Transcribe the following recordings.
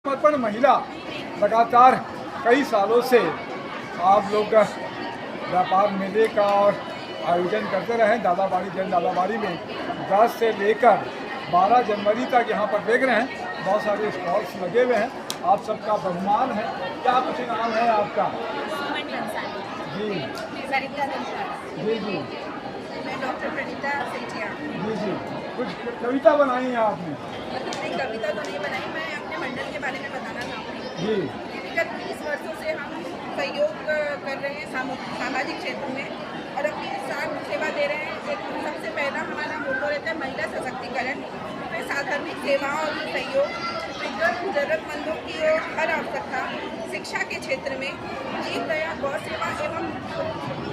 समर्पण महिला लगातार कई सालों से आप लोग व्यापार मेले का आयोजन करते रहे। दादाबाड़ी जन दादाबाड़ी में 10 से लेकर 12 जनवरी तक यहाँ पर देख रहे हैं बहुत सारे स्टॉल्स लगे हुए हैं। आप सबका बहुमान है। क्या कुछ नाम है आपका? जी जी जी मैं डॉक्टर प्रणीता सेठिया। जी जी कुछ कविता बनाई है आपने? नहीं, कविता तो नहीं बनाई, मैं अपने मंडल के बारे में बताना चाहूँगी। जी विगत 20 वर्षों से हम सहयोग कर रहे हैं सामाजिक क्षेत्र में और अपनी साथ सेवा दे रहे हैं। एक सबसे पहला हमारा मोटो रहता है महिला सशक्तिकरण, फिर साधारण सेवाओं और सहयोग, जरूरतमंदों की हर आवश्यकता, शिक्षा के क्षेत्र में जीव दया गौ सेवा एवं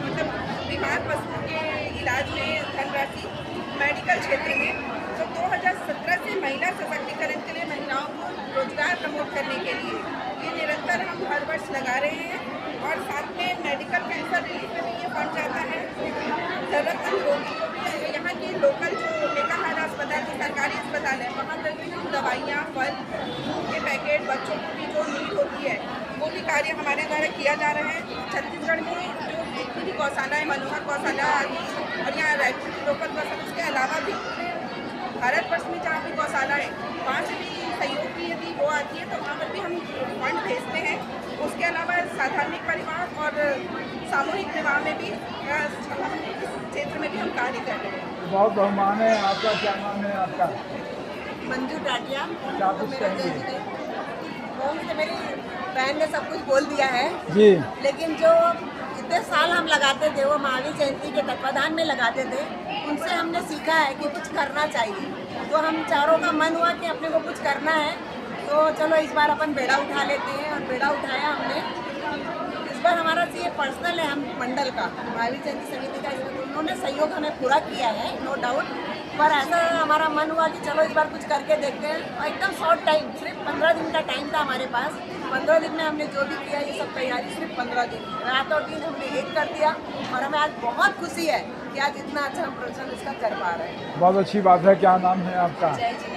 मतलब बीमार पशुओं के इलाज में धनराशि, मेडिकल क्षेत्र में। तो 2017 से महिला सशक्तिकरण के लिए महिलाओं को रोजगार प्रमोट करने के लिए ये निरंतर हम हर वर्ष लगा रहे हैं। और साथ में मेडिकल कैंसर रिलीफ में भी ये फंड जाता है। जरूरतमंद रोगी को भी यहाँ की लोकल जो मेकाहारा अस्पताल सरकारी अस्पताल है वहाँ पर भी हम दवाइयाँ, फल, दूध के पैकेट, बच्चों को भी जो नीड होती है वो भी कार्य हमारे द्वारा किया जा रहा है। छत्तीसगढ़ में जो जितनी भी गौशाला है, मनोहर गौशाला आदि, और यहाँ रायपुर की लोकल गौशाला, उसके अलावा भी भारतवर्ष में जहाँ भी गौशाला है वहाँ से भी सहयोग की यदि वो आती है तो वहाँ पर भी हम फंड भेजते हैं। उसके अलावा साधारण परिवार और सामूहिक विवाह में भी हम इस क्षेत्र में भी हम कार्य कर रहे हैं। बहुत बहुमान है आपका। क्या नाम है आपका? मंजू टाटिया। क्या कुछ कहेंगे? मेरी बहन ने सब कुछ बोल दिया है जी लेकिन जो इतने साल हम लगाते थे वो महावीर जयंती के तत्वाधान में लगाते थे, उनसे हमने सीखा है कि कुछ करना चाहिए। तो हम चारों का मन हुआ कि अपने को कुछ करना है, तो चलो इस बार अपन बेड़ा उठा लेते हैं और बेड़ा उठाया हमने। इस बार हमारा ये पर्सनल है, हम मंडल का महावीर जयंती समिति का, इसमें उन्होंने सहयोग हमें पूरा किया है नो डाउट, पर ऐसा हमारा मन हुआ कि चलो इस बार कुछ करके देखते हैं। और एकदम शॉर्ट टाइम, सिर्फ 15 दिन का टाइम था हमारे पास। 15 दिन में हमने जो भी किया ये सब तैयारी सिर्फ 15 दिन, रात और दिन हमने एक कर दिया। और हमें आज बहुत खुशी है कि आज इतना अच्छा हम प्रदर्शन इसका कर पा रहे हैं। बहुत अच्छी बात है। क्या नाम है आपका? जय जी।